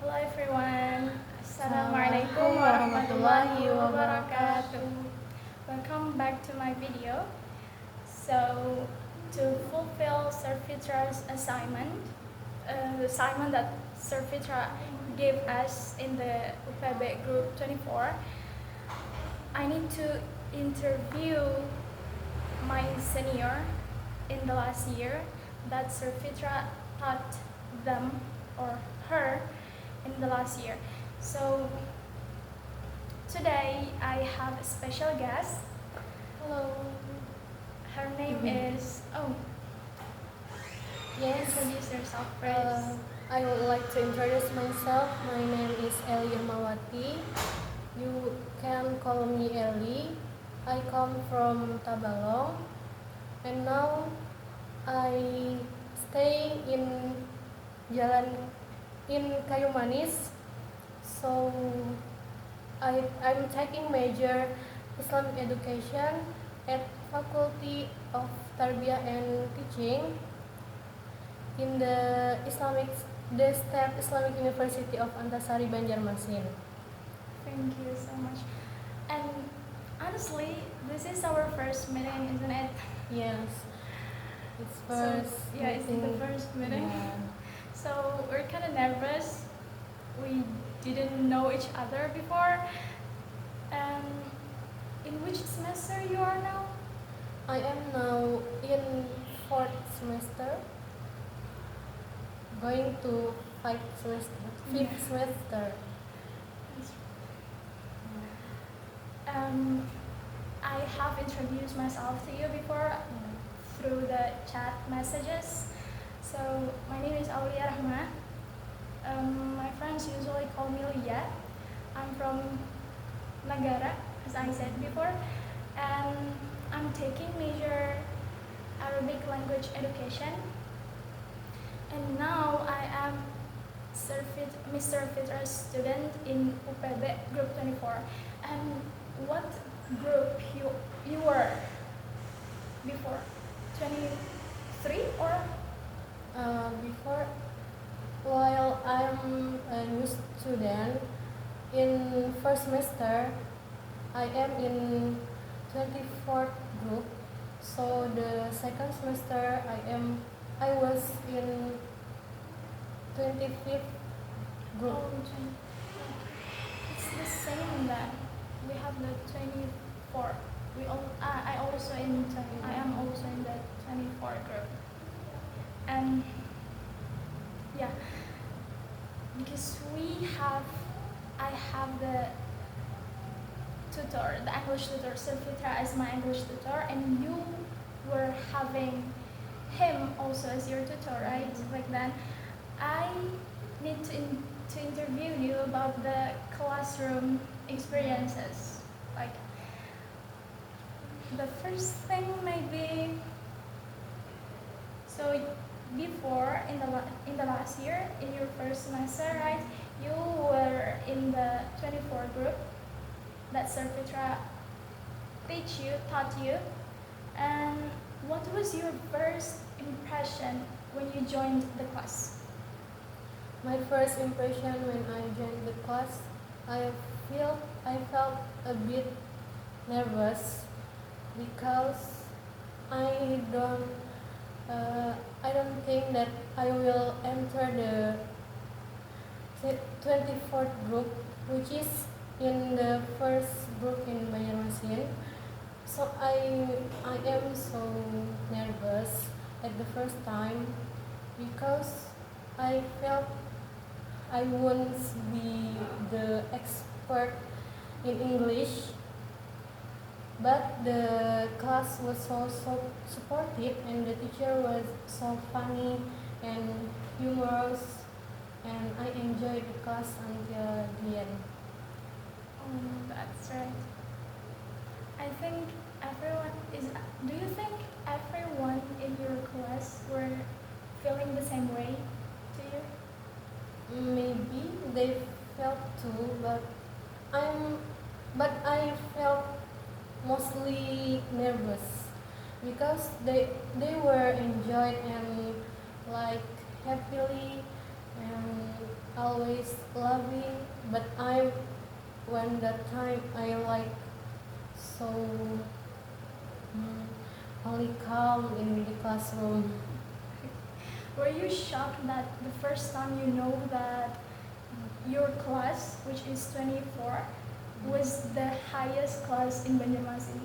Hello everyone. Assalamualaikum Assalamualaikum warahmatullahi warahmatullahi wabarakatuh. wabarakatuh. Welcome back to my video. So, to fulfill Sir Fitra's assignment, the assignment that Sir Fitra gave us in the UPB group 24, I need to interview my senior in the last year that Sir Fitra taught them or her in the last year. So today I have a special guest. Hello. Her name is Yes. introduce yourself Uh, first. I would like to introduce myself. My name is Eli Mawati. You can call me Eli. I come from Tabalong, and now I stay in Jalan in Kayu Manis. So I'm taking major Islamic education at Faculty of Tarbiyah and Teaching in the State Islamic University of Antasari Banjarmasin. Thank you so much. And honestly, this is our first meeting, isn't it? Yes, it's So, first. yeah, it's the meeting. first meeting. Yeah. So we're kind of nervous. We didn't know each other before. And in which semester you are now? I am now in fourth semester, going to fifth semester. I have introduced myself to you before through the chat messages. So my name is Aulia Rahma. My friends usually call me Lia. I'm from Nagara, as I said before, and I'm taking major Arabic language education. And now I am Mr. Fitra's student in UPB group 24. And what group you were before? 23 or? Before, while I'm a new student in first semester, I am in 24th group. So the second semester, I was in 25th group. Oh, it's the same then. We have the 24. I also I am also in the 24 group. And yeah, because I have the tutor, the English tutor, Sir Fitra as my English tutor, and you were having him also as your tutor, right? Like then, I need to interview you about the classroom experiences. Like the first thing maybe. So before in the last year in your first semester, right? You were in the 24 group that Sir Fitra taught you, and what was your first impression when you joined the class? My first impression when I joined the class, I felt a bit nervous because I don't I don't think that I will enter the 24th group, which is in the first group in Banjarmasin. So I am so nervous at the first time because I felt I won't be the expert in English, but the class was so supportive and the teacher was so funny and humorous, and I enjoyed the class until the end. That's right. I think everyone is. Do you think everyone in your class were feeling the same way to you? Maybe they felt too, I felt mostly nervous because they were enjoyed and like happily, and always loving, but I'm when that time I like so mm, only calm in the classroom. Were you shocked that the first time you know that your class, which is 24, was the highest class in Banjarmasin?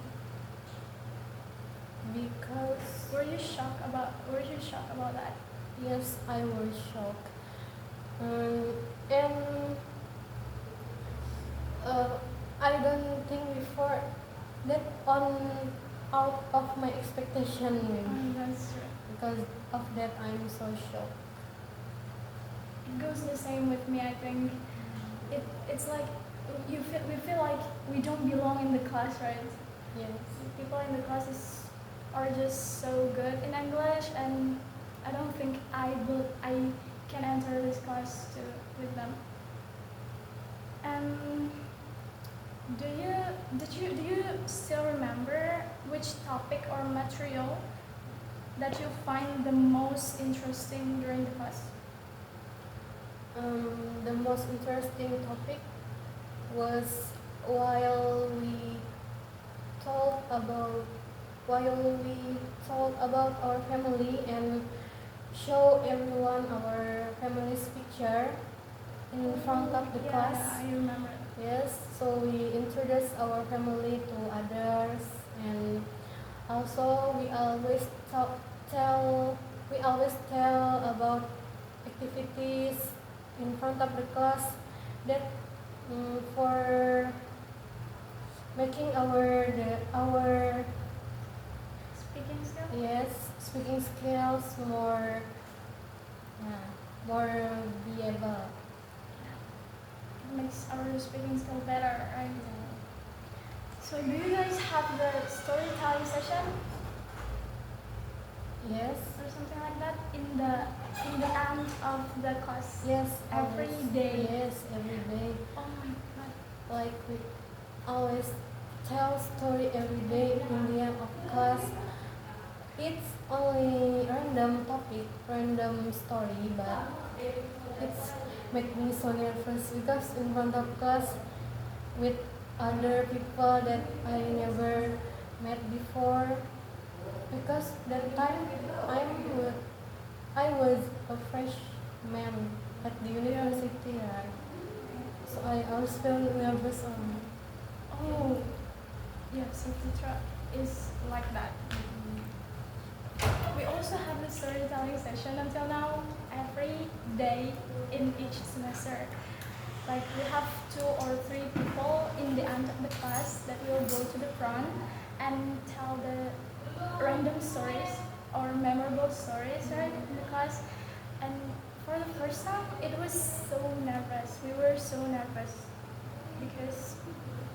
Because Were you shocked about that? yes, I was shocked. And uh, I don't think before that on out of my expectation That's true. because of that I'm so shocked. It goes the same with me. I think it's like we feel like we don't belong in the class, right? Yes. People in the classes are just so good in English, and I don't think I can enter this class with them. And do you still remember which topic or material that you find the most interesting during the class? The most interesting topic was while we talk about our family and show everyone our family's picture in front of the Yeah, class. I remember. Yes, so we introduce our family to others, and also we always tell about activities in front of the class that for making our Speaking skill? yes speaking skills more more be able. It makes our speaking skill better, right? So do you guys have the storytelling session Yes. or something like that in the end of the class? Yes. Every always. day. Yes, every day. Oh my god. Like we always tell story every day in the end of class. It's only random topic, random story, but it's make me so nervous because in front of class with other people that I never met before. Because that time I was a freshman at the university, right? So I always feel nervous on. Oh, yeah, so Fitra is like that. We also have the storytelling session until now, every day in each semester. Like we have 2 or 3 people in the end of the class that will go to the front and tell the random stories or memorable stories, right, in the class. And for the first time, it was so nervous. We were so nervous because,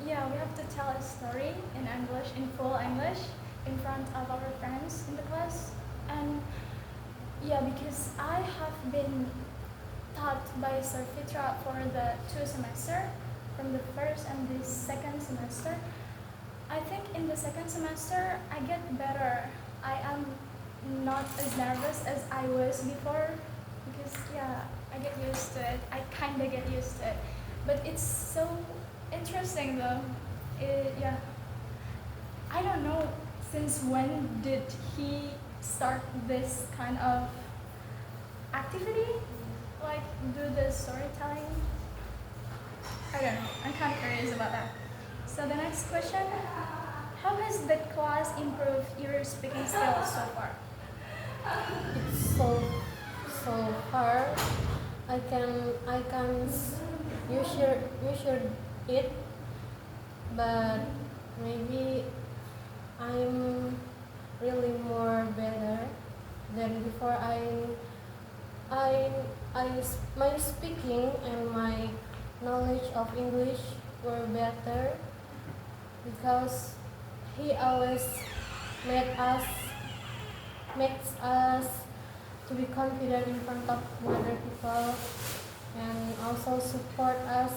yeah, we have to tell a story in English, in full English, in front of our friends in the class. And yeah, because I have been taught by Sir Fitra for the 2 semester, from the first and the second semester. I think in the second semester I get better. I am not as nervous as I was before because yeah, I get used to it. I kinda get used to it. But it's so interesting though. Yeah. I don't know since when did he start this kind of activity? Like do the storytelling? I don't know. I'm kind of curious about that. So the next question, how has the class improved your speaking skills so far? It's so hard. I can measure it, but maybe I'm really more better than before. My speaking and my knowledge of English were better because he always made us makes us to be confident in front of other people and also support us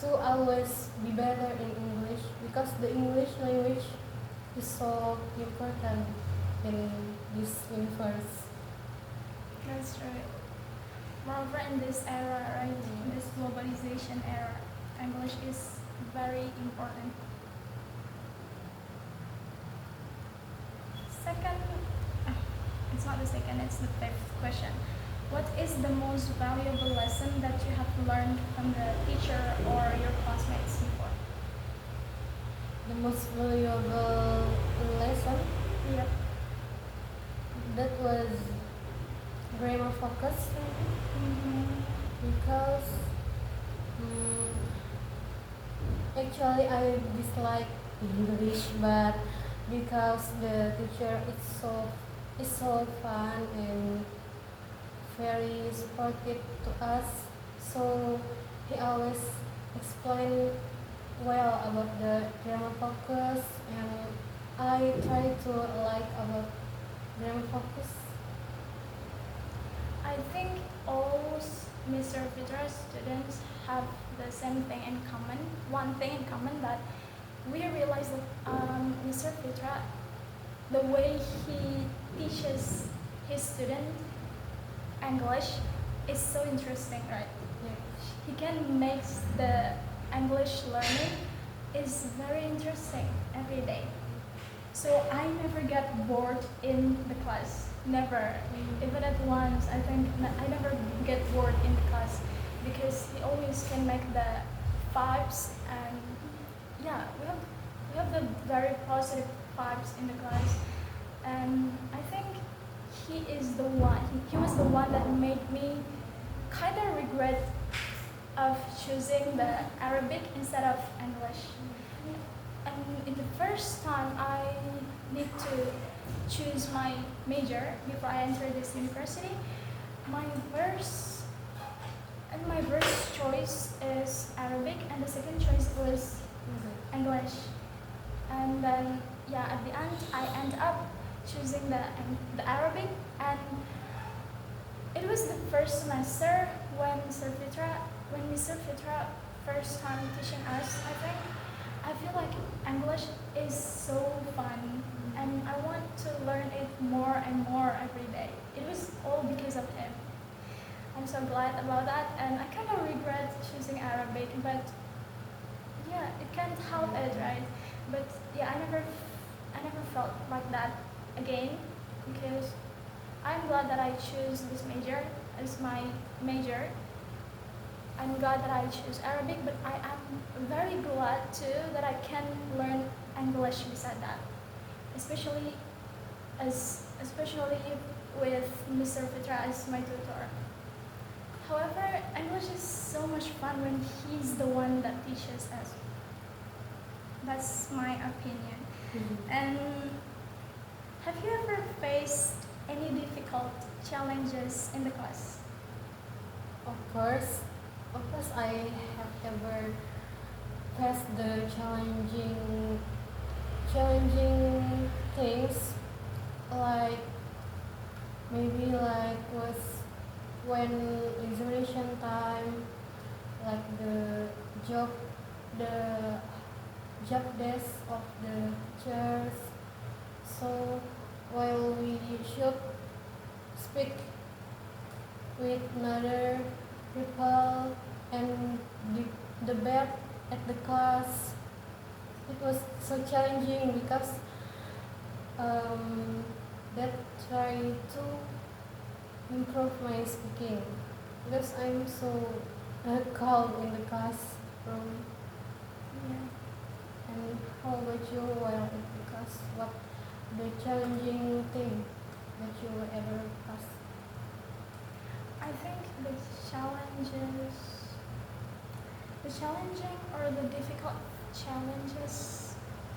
to always be better in English because the English language is so important in this universe. That's That's right. Moreover, in this era, right, in this globalization era, English is very important. Second, it's not the second, it's the fifth question. What is the most valuable lesson that you have learned from the teacher or your classmates before? The most valuable lesson Yep. that was grammar focus because actually I dislike English, but because the teacher is so fun and very supportive to us, so he always explain well about the grammar focus, and I try to like about grammar focus. I think all Mr. Fitra students have the same thing in common. One thing in common, that we realize that Mr. Fitra, the way he teaches his student English is so interesting, right? Yeah. He can make the English learning is very interesting every day. So I never get bored in the class. Never. Even at once, I think I never get bored in the class because he always can make the vibes, and yeah, we have the very positive vibes in the class. And I think he was the one that made me kind of regret of choosing the Arabic instead of English. And in the first time I need to choose my major before I enter this university, my first choice is Arabic and the second choice was English. And then yeah, at the end I end up choosing the Arabic, and it was the first semester when Mr. Fitra first time teaching us, I think. I feel like English is so fun and I want to learn it more and more every day. It was all because of him. I'm so glad about that, and I kind of regret choosing Arabic, but yeah, it can't help it, right? But yeah, I never felt like that again because I'm glad that I choose this major as my major. I'm glad that I choose Arabic, but I am very glad too that I can learn English beside that, especially with Mr. Fitra as my tutor. However, English is so much fun when he's the one that teaches us. That's my opinion. And have you ever faced any difficult challenges in the class? Of course, I have ever faced the challenging things, like maybe like was when examination time, like the job desk of the teachers. So while we should speak with another people and debate at the class, it was so challenging because that try to improve my speaking because I'm so calm in the classroom. Yeah. And how about you while in the class? What the challenging thing that you ever pass? I think the challenging or the difficult challenges,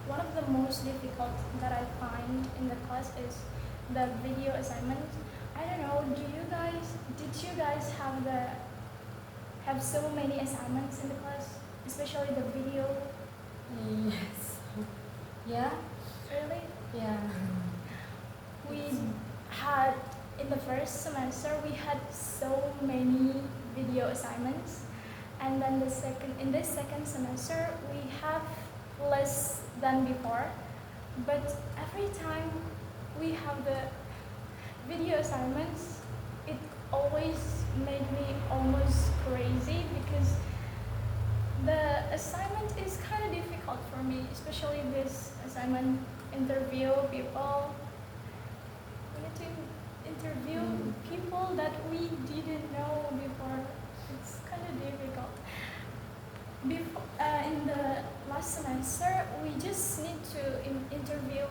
one of the most difficult that I find in the class is the video assignment. I don't know, did you guys have so many assignments in the class, especially the video? Yes. Yeah? Really? Yeah. We had, in the first semester, we had so many video assignments, and then in this second semester, we have less than before, but every time we have the video assignments, it always made me almost crazy because the assignment is kind of difficult for me, especially this assignment interview people. We need to interview people that we didn't know before. It's kind of difficult. Before, in the last semester, we just need to interview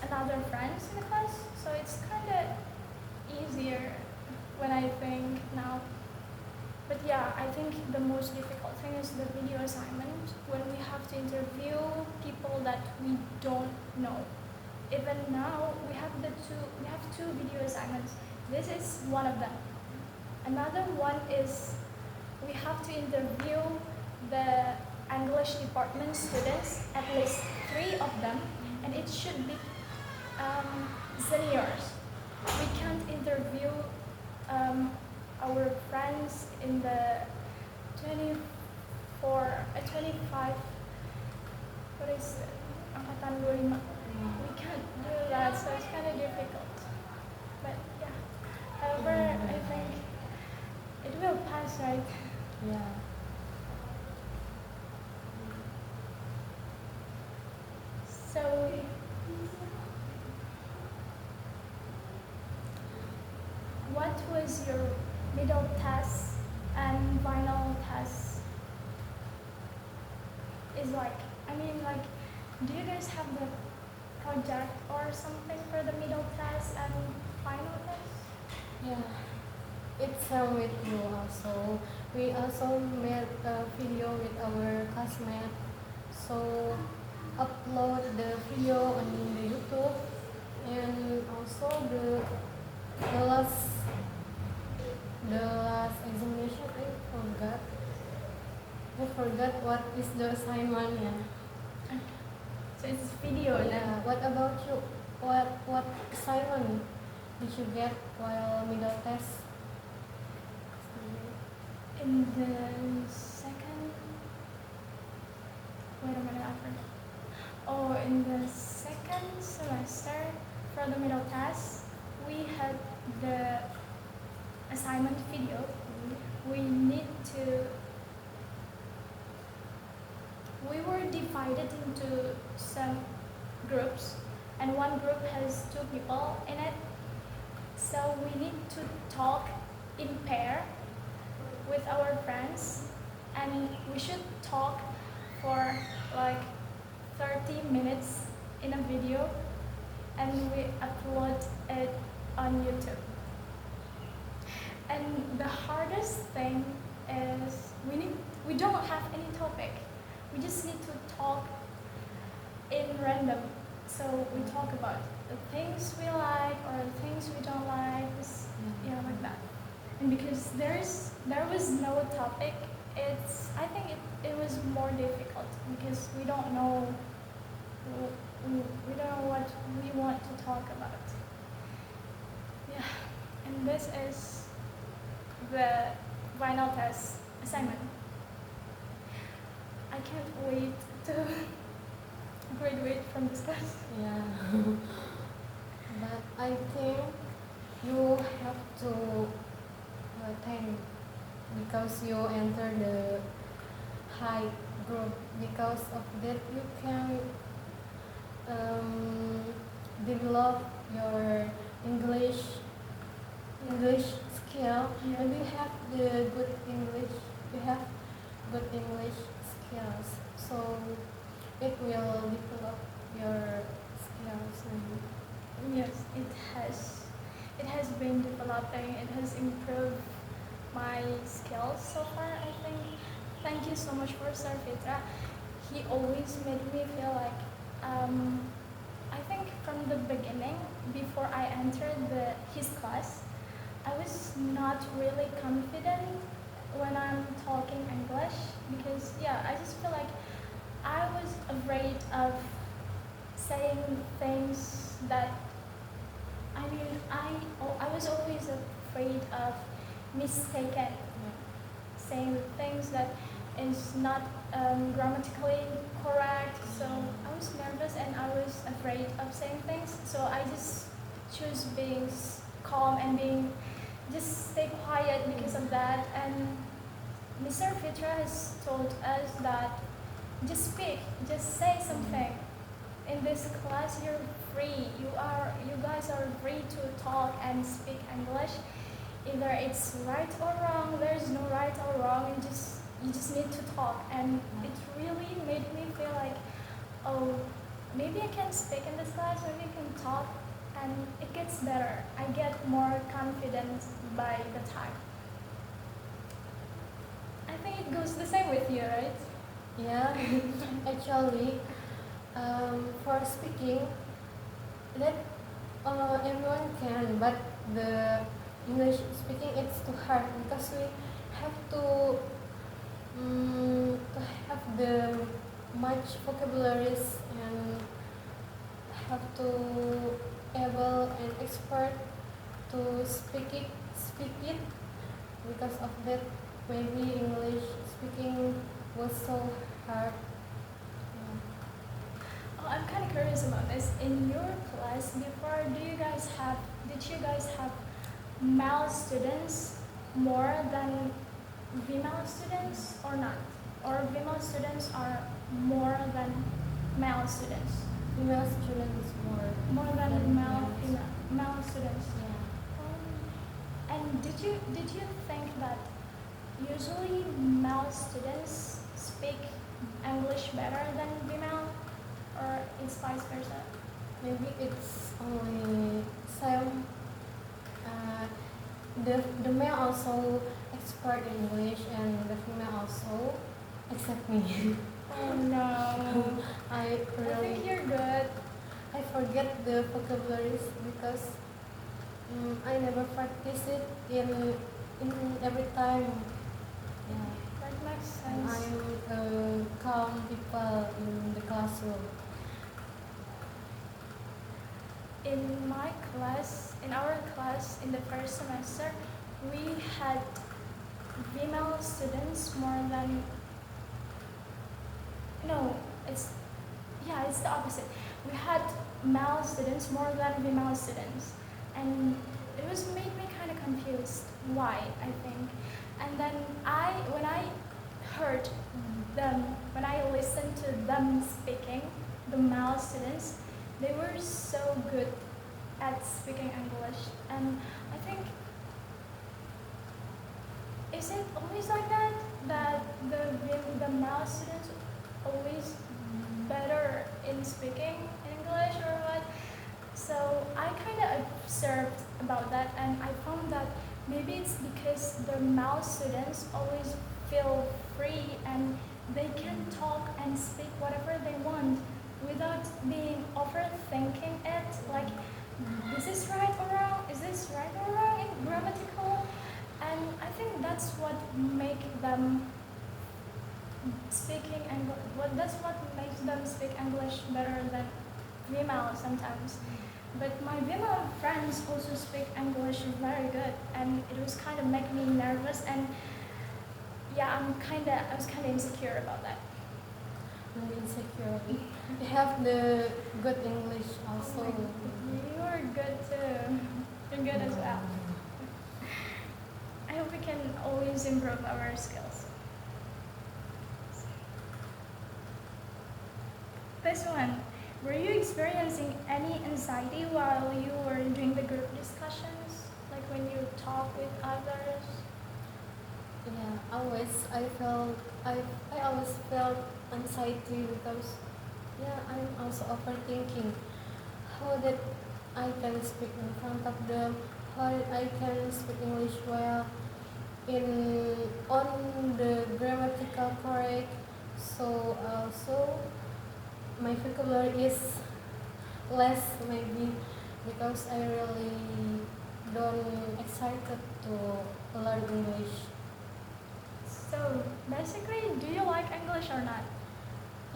another friends in the class, so it's kind of easier when I think now. But yeah, I think the most difficult thing is the video assignment when we have to interview people that we don't know. Even now we have two video assignments. This is one of them. Another one is we have to interview the English department students, at least 3 of them, and it should be seniors. We can't interview our friends in the 25, what is it? Angkatan 25. We can't do that, so it's kind of difficult. But yeah, however, I think it will pass, right? Yeah. So, what was your middle test and final test is like? I mean, like, do you guys have the project or something for the middle test and final test? Yeah. It's with you also. We also made a video with our classmate. So upload the video on the YouTube, and also the last examination I forgot what is the assignment. Yeah. So it's video then. Yeah. What about you? What assignment did you get while middle test? In the second, wait a minute, I forgot. Oh, in the second semester for the middle test, we had the assignment video. We were divided into some groups, and one group has 2 people in it. So we need to talk in pair with our friends, and we should talk for like 30 minutes in a video, and we upload it on YouTube. And the hardest thing is we don't have any topic. We just need to talk in random. So we talk about the things we like or the things we don't like, like that. And because there was no topic, I think it was more difficult because we don't know what we want to talk about. Yeah, and this is the final test assignment. I can't wait to graduate from this class. Yeah. But I think you have to thank because you enter the high group. Because of that, you can develop your English skill. Yeah. And you have the good English. You have good English skills. So it will develop your skills. Yes, it has been developing. It has improved my skills so far, I think. Thank you so much for Sir Fitra. He always made me feel like, I think from the beginning, before I entered his class, I was not really confident when I'm talking English because, I just feel like I was afraid of saying things that, I was always afraid of mistaken, saying things that is not grammatically correct. So I was nervous and I was afraid of saying things. So I just choose being calm and being just stay quiet because of that. And Mr. Fitra has told us that just speak, just say something. In this class, you're free. You guys are free to talk and speak English. Either it's right or wrong. There's no right or wrong. You just need to talk. And it really made me feel like, oh, maybe I can speak in this class. Maybe I can talk, and it gets better. I get more confident by the time. I think it goes the same with you, right? Yeah, actually, for speaking, that everyone can, but the English speaking it's too hard because we have to have the much vocabularies and have to able and expert to speak it. Because of that, maybe English speaking was so hard. Oh, I'm kind of curious about this. In your class before, did you guys have male students more than female students or not? Or female students are more than male students? Female students More than female. male students. Yeah. And did you think that usually male students speak English better than female, or it's vice versa? Maybe it's only same. The male also expert English and the female also, except me. Oh no. I I really think you're good. I forget the vocabularies because I never practice it in every time. Yeah. That makes And sense. I'm calm people in the classroom. In our class, in the first semester, we had female students more than. No, it's the opposite. We had male students more than female students, and it was made me kind of confused. Why? I think, and then when I heard when I listened to them speaking, the male students, they were so good at speaking English, and I think, is it always like that? That the male students always better in speaking English or what? So I kind of observed about that, and I found that maybe it's because the male students always feel free and they can talk and speak whatever they want without being overthinking it. Like, is this right or wrong? Is this right or wrong in grammatical? And I think that's what make them speaking English. That's what makes them speak English better than female sometimes. But my female friends also speak English very good, and it was kind of making me nervous. And yeah, I was kind of insecure about that. I'm insecure. You have the good English also. You are good too. You're good as well. I hope we can always improve our skills. This one, were you experiencing any anxiety while you were doing the group discussions? Like when you talk with others? Yeah, I always felt anxiety because I'm also overthinking how that I can speak in front of them, how I can speak English well on the grammatical correct. So also my vocabulary is less maybe because I really don't excited to learn English. So basically, do you like English or not?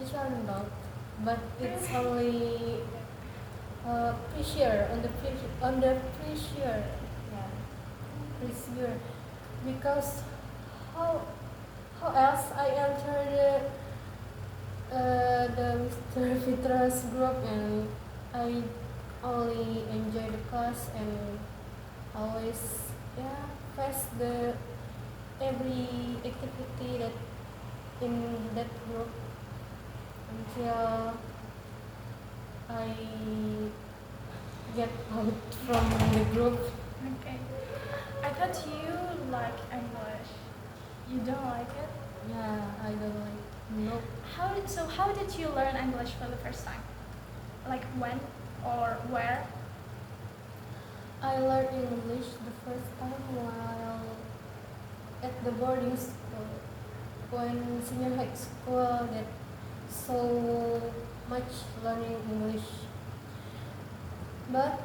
Actually not, but it's only pressure on the pressure, yeah, pressure, because how else I enter the Mr. Fitra's group and I only enjoy the class and always face the every activity that in that group until I get out from the group. Okay. I thought you like English. You don't like it? Yeah, I don't like. No. How did you learn English for the first time? Like when or where? I learned English the first time while at the boarding school. When senior high school, that so much learning English. But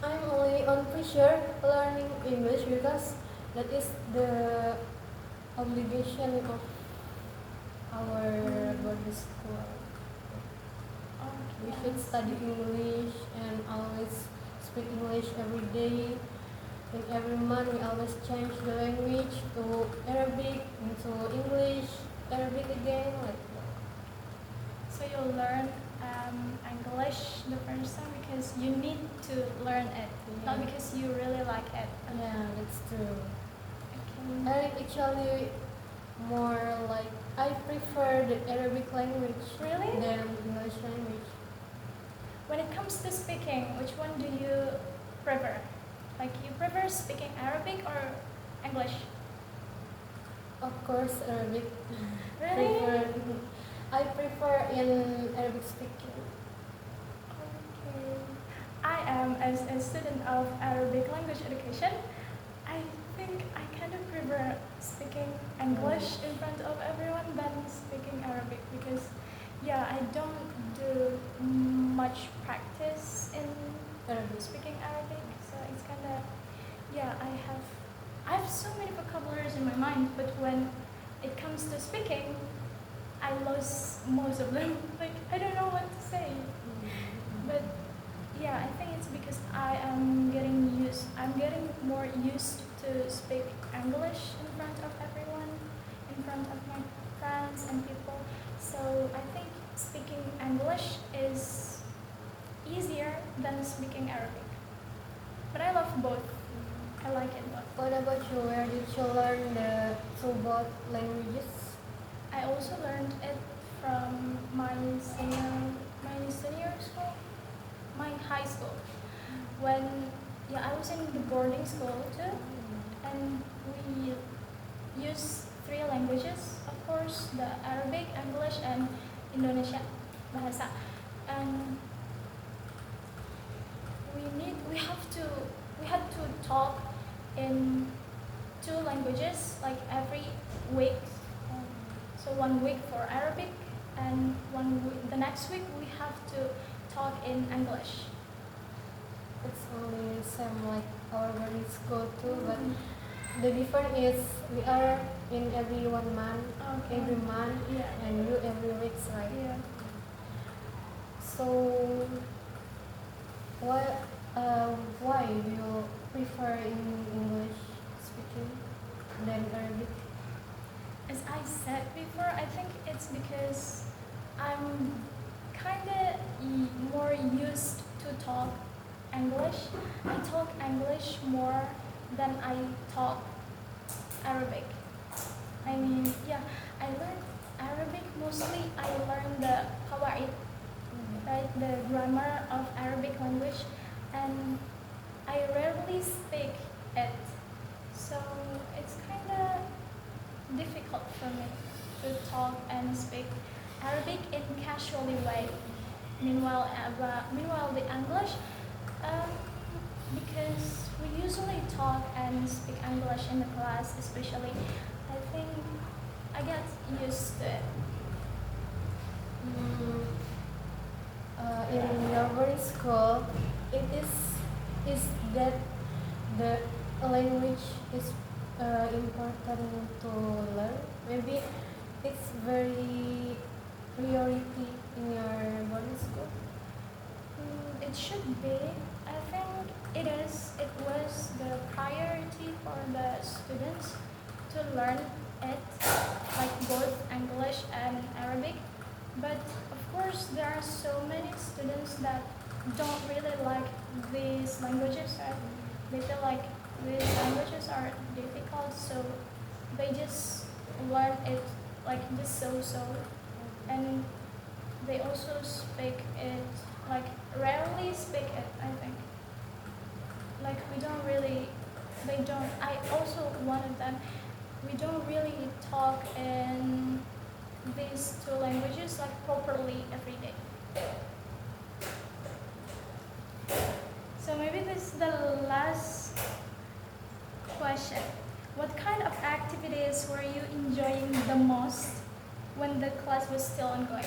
I'm only on pressure learning English because that is the obligation of our boarding school. We should study English and always speak English every day. And every month we always change the language to Arabic, into English, Arabic again, like that. So you learn English the first time because you need to learn it, not Yeah. because you really like it. Yeah, that's true. Okay. I actually more like I prefer the Arabic language Really? than English language. When it comes to speaking, which one do you prefer? Like you prefer speaking Arabic or English? Of course, Arabic. Really? I prefer in Arabic speaking. Okay. I am as a student of Arabic language education. I think I kind of prefer speaking English in front of everyone than speaking Arabic because, yeah, I don't do much practice in Arabic. speaking Arabic, so it's kind of, yeah, I have so many vocabularies in my mind, but when it comes to speaking, I lose most of them. Like I don't know what to say. But yeah, I think it's because I'm getting more used to speak English in front of everyone, in front of my friends and people. So I think speaking English is easier than speaking Arabic. But I love both. I like it both. What about you? Where did you learn the two both languages? I also learned it from my senior school, my high school. When I was in the boarding school too, and we use three languages, of course, the Arabic, English, and Indonesia bahasa. And we had to talk in two languages like every week. So 1 week for Arabic and the next week we have to talk in English. It's only same like our boarding school too, but the difference is we are in every 1 month, Okay. every month, Yeah. and you every week, right? Yeah. So why do you prefer in English speaking than Arabic? As I said before, I think it's because I'm kind of more used to talk English. I talk English more than I talk Arabic. I mean, yeah, I learned Arabic mostly. I learned the qawaid, right, the grammar of Arabic language, and I rarely speak it. So it's kind of difficult for me to talk and speak Arabic in casually way. Meanwhile the English, because we usually talk and speak English in the class, especially, I think I get used to it. In your boarding school, it is that the language is important to learn. Maybe it's very priority in your boarding school. It should be. I think it is. It was the priority for the students to learn it, like both English and Arabic. But of course, there are so many students that don't really like these languages, right? they feel like these languages are difficult, so they just learn it like just so, and they also speak it like rarely speak it. I think like we don't really, they don't. I also one of them. We don't really talk in these two languages like properly every day. So maybe this is the last question. What kind of activities were you enjoying the most when the class was still ongoing?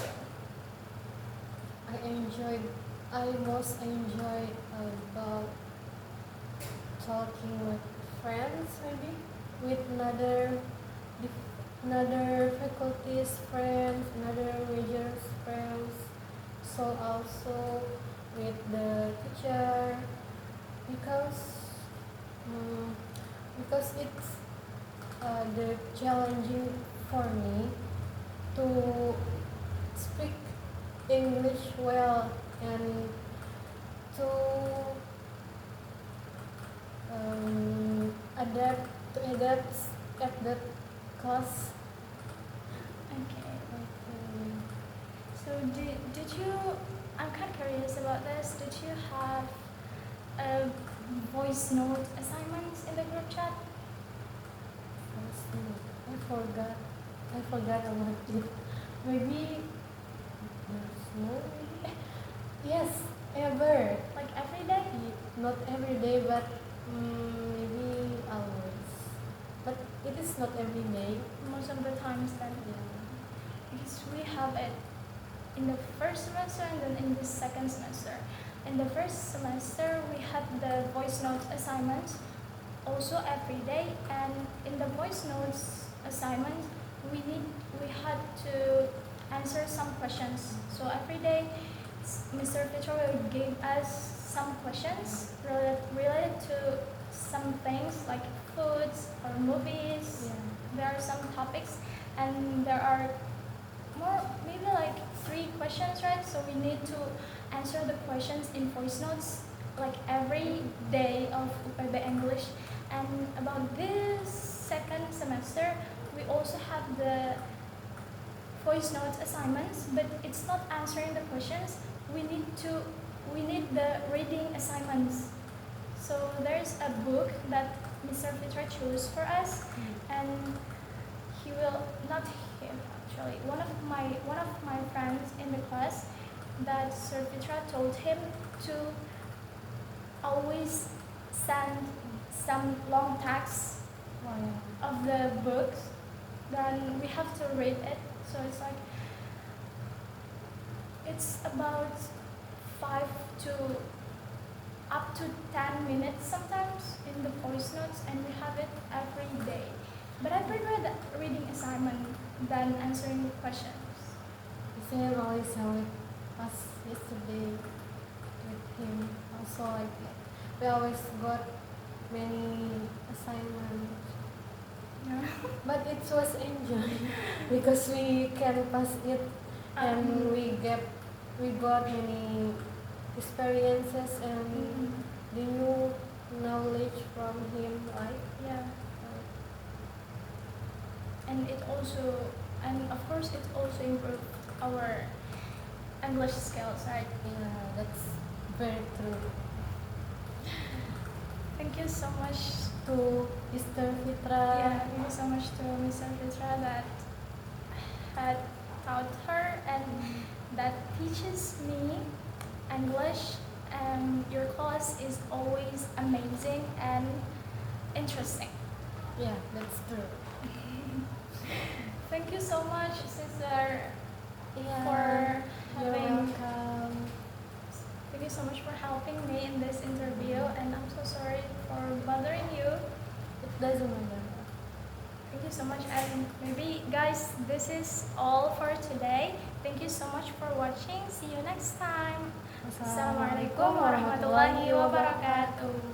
I most enjoy about talking with friends, maybe with another faculty's friends, another major's friends. So also with the teacher because it's the challenging for me to speak English well and to adapt at that class. Okay. So did you? I'm kind of curious about this. Did you have a voice note assignments in the group chat? I forgot about it. Maybe there's no. Yes, ever. Like every day? Not every day, but maybe hours. But it is not every day. Most of the times then. Yeah. Because we have it in the first semester and then in the second semester. In the first semester we had the voice note assignment also every day, and in the voice notes assignment we had to answer some questions. So every day Mr. Fitra will give us some questions related to some things like foods or movies. Yeah. There are some topics and there are more, maybe like 3 questions, right? So we need to answer the questions in voice notes like every day of UPB English. And about this second semester we also have the voice notes assignments, but it's not answering the questions. We need the reading assignments. So there's a book that Mr. Fitra chose for us, and he will not him actually. One of my friends in the class that Sir Fitra told him to always send some long text of the books. Then we have to read it. So it's like it's about 5 to up to 10 minutes sometimes in the voice notes, and we have it every day. But I prefer the reading assignment than answering questions. The same always how it was yesterday with him. Also like that. We always got many assignments. Yeah. But it was enjoy because we can pass it and we got many experiences and the new knowledge from him, right? Yeah. And it also, and of course it also improved our English skills, right? Yeah, that's very true. Thank you so much. To Mr. Fitra. Yeah, thank you so much to Mr. Fitra that had taught her and that teaches me English. And your class is always amazing and interesting. Yeah, that's true. Thank you so much, sister, Yeah, for you're having. welcome. Thank you so much for helping me in this interview, and I'm so sorry for bothering you. It doesn't matter. Thank you so much, and maybe guys, this is all for today. Thank you so much for watching. See you next time. Assalamualaikum warahmatullahi wabarakatuh.